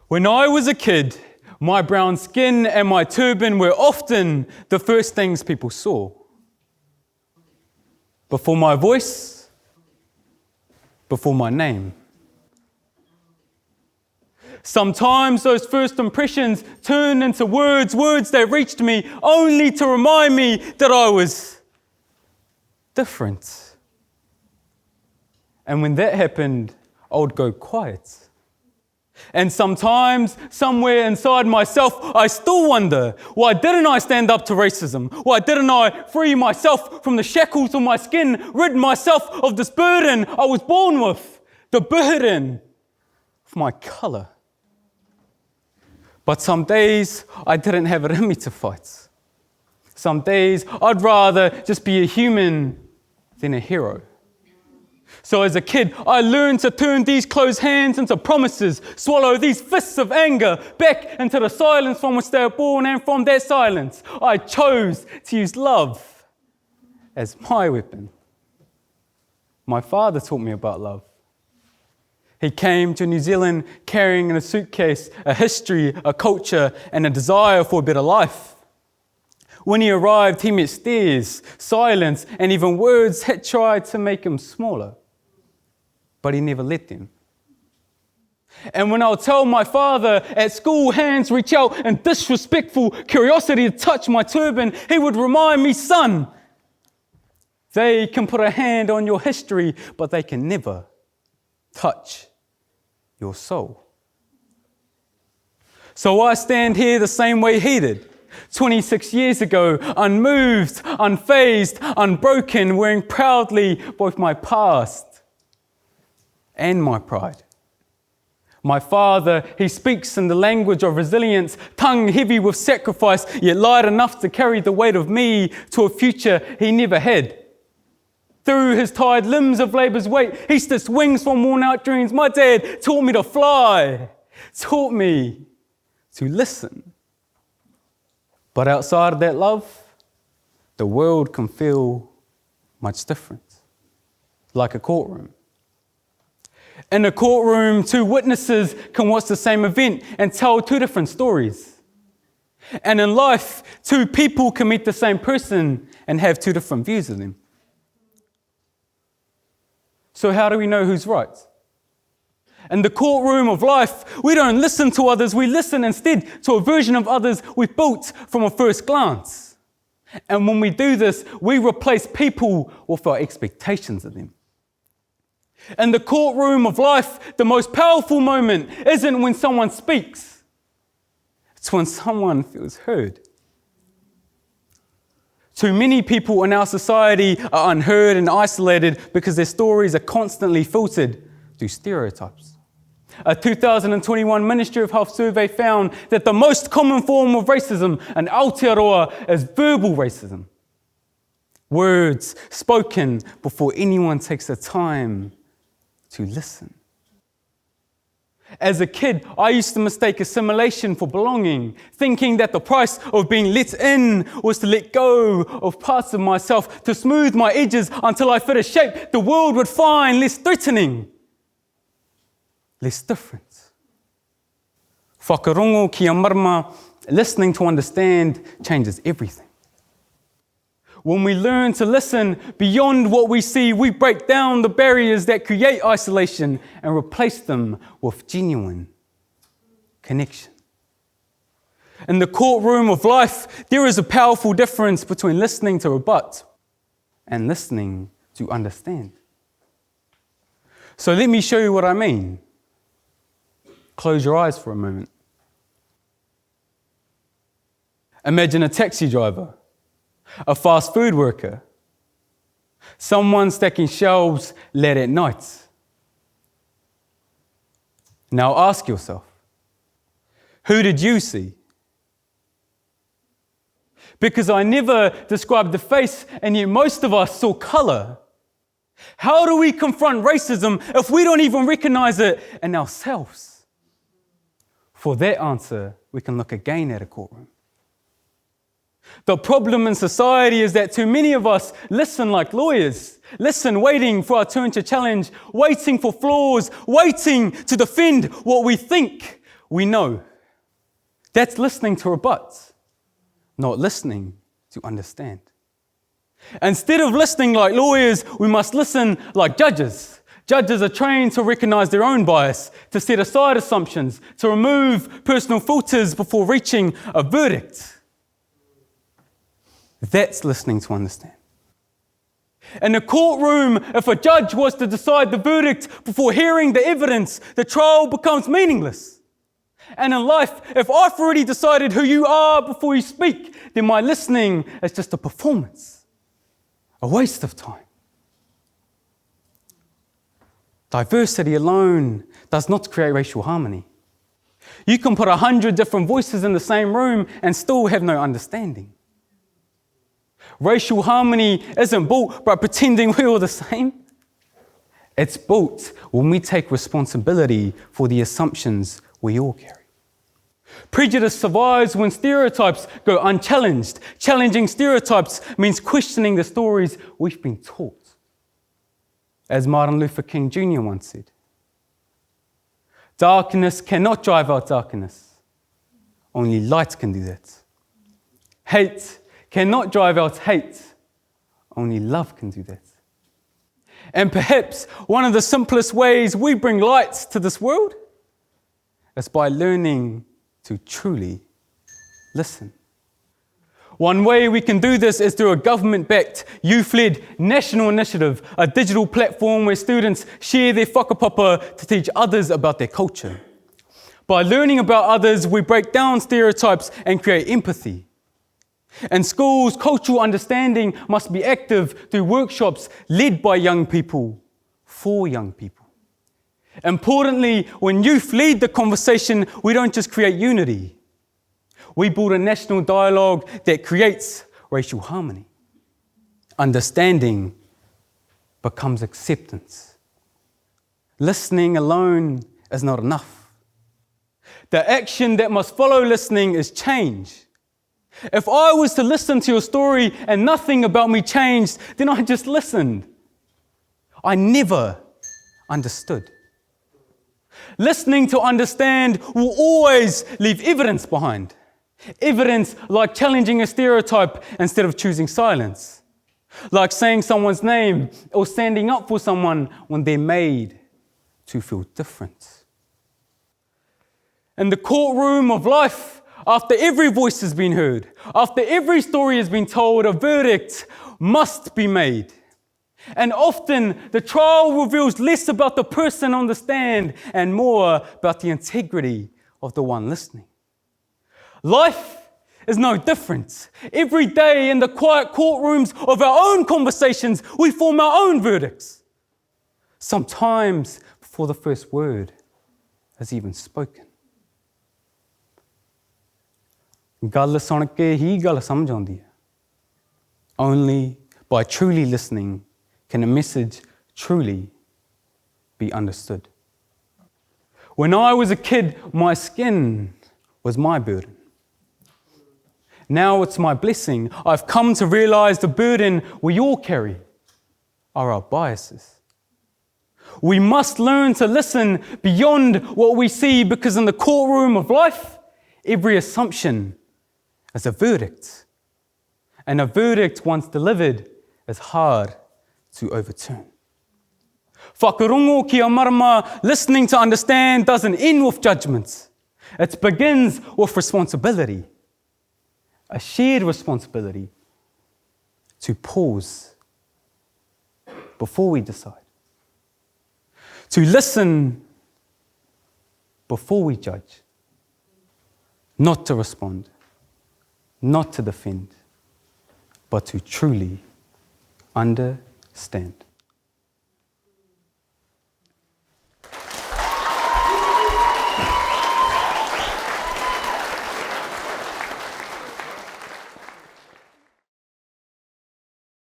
When I was a kid, my brown skin and my turban were often the first things people saw. Before my voice, before my name. Sometimes those first impressions turned into words that reached me only to remind me that I was different. And when that happened, I would go quiet. And sometimes, somewhere inside myself, I still wonder, why didn't I stand up to racism? Why didn't I free myself from the shackles on my skin, rid myself of this burden I was born with, the burden of my colour? But some days, I didn't have it in me to fight. Some days, I'd rather just be a human than a hero. So as a kid, I learned to turn these closed hands into promises, swallow these fists of anger back into the silence from which they were born, and from that silence, I chose to use love as my weapon. My father taught me about love. He came to New Zealand carrying in a suitcase a history, a culture, and a desire for a better life. When he arrived, he met stares, silence, and even words that tried to make him smaller. But he never let them. And when I'll tell my father at school, hands reach out in disrespectful curiosity to touch my turban, he would remind me, son, they can put a hand on your history, but they can never touch your soul. So I stand here the same way he did, 26 years ago, unmoved, unfazed, unbroken, wearing proudly both my past and my pride. My father, he speaks in the language of resilience, tongue heavy with sacrifice, yet light enough to carry the weight of me to a future he never had. Through his tired limbs of labour's weight, he stitched wings from worn-out dreams. My dad taught me to fly, taught me to listen. But outside of that love, the world can feel much different, like a courtroom. In a courtroom, two witnesses can watch the same event and tell two different stories. And in life, two people can meet the same person and have two different views of them. So how do we know who's right? In the courtroom of life, we don't listen to others, we listen instead to a version of others we've built from a first glance. And when we do this, we replace people with our expectations of them. In the courtroom of life, the most powerful moment isn't when someone speaks. It's when someone feels heard. Too many people in our society are unheard and isolated because their stories are constantly filtered through stereotypes. A 2021 Ministry of Health survey found that the most common form of racism in Aotearoa is verbal racism. Words spoken before anyone takes the time to listen. As a kid, I used to mistake assimilation for belonging, thinking that the price of being let in was to let go of parts of myself, to smooth my edges until I fit a shape the world would find less threatening, less different. Whakarongo ki a marama, listening to understand changes everything. When we learn to listen beyond what we see, we break down the barriers that create isolation and replace them with genuine connection. In the courtroom of life, there is a powerful difference between listening to rebut and listening to understand. So let me show you what I mean. Close your eyes for a moment. Imagine a taxi driver, a fast food worker, someone stacking shelves late at night. Now ask yourself, who did you see? Because I never described the face, and yet most of us saw colour. How do we confront racism if we don't even recognize it in ourselves? For that answer, we can look again at a courtroom. The problem in society is that too many of us listen like lawyers, listen waiting for our turn to challenge, waiting for flaws, waiting to defend what we think we know. That's listening to rebut, not listening to understand. Instead of listening like lawyers, we must listen like judges. Judges are trained to recognize their own bias, to set aside assumptions, to remove personal filters before reaching a verdict. That's listening to understand. In a courtroom, if a judge was to decide the verdict before hearing the evidence, the trial becomes meaningless. And in life, if I've already decided who you are before you speak, then my listening is just a performance, a waste of time. Diversity alone does not create racial harmony. You can put 100 different voices in the same room and still have no understanding. Racial harmony isn't built by pretending we're all the same. It's built when we take responsibility for the assumptions we all carry. Prejudice survives when stereotypes go unchallenged. Challenging stereotypes means questioning the stories we've been taught. As Martin Luther King Jr. once said, darkness cannot drive out darkness. Only light can do that. Hate cannot drive out hate. Only love can do that. And perhaps one of the simplest ways we bring light to this world is by learning to truly listen. One way we can do this is through a government-backed, youth-led national initiative, a digital platform where students share their whakapapa to teach others about their culture. By learning about others, we break down stereotypes and create empathy. In schools, cultural understanding must be active through workshops led by young people, for young people. Importantly, when youth lead the conversation, we don't just create unity. We build a national dialogue that creates racial harmony. Understanding becomes acceptance. Listening alone is not enough. The action that must follow listening is change. If I was to listen to your story and nothing about me changed, then I just listened. I never understood. Listening to understand will always leave evidence behind. Evidence like challenging a stereotype instead of choosing silence. Like saying someone's name or standing up for someone when they're made to feel different. In the courtroom of life, after every voice has been heard, after every story has been told, a verdict must be made. And often the trial reveals less about the person on the stand and more about the integrity of the one listening. Life is no different. Every day in the quiet courtrooms of our own conversations, we form our own verdicts. Sometimes before the first word is even spoken. ਗੱਲ ਸੁਣ ਕੇ ਹੀ ਗੱਲ ਸਮਝ ਆਉਂਦੀ ਹੈ. Only by truly listening can a message truly be understood. When I was a kid, my skin was my burden. Now it's my blessing. I've come to realize the burden we all carry are our biases. We must learn to listen beyond what we see, because in the courtroom of life, every assumption is a verdict. And a verdict, once delivered, is hard to overturn. Whakarongo ki a marama, listening to understand doesn't end with judgment. It begins with responsibility. A shared responsibility to pause before we decide. To listen before we judge. Not to respond. Not to defend. But to truly understand.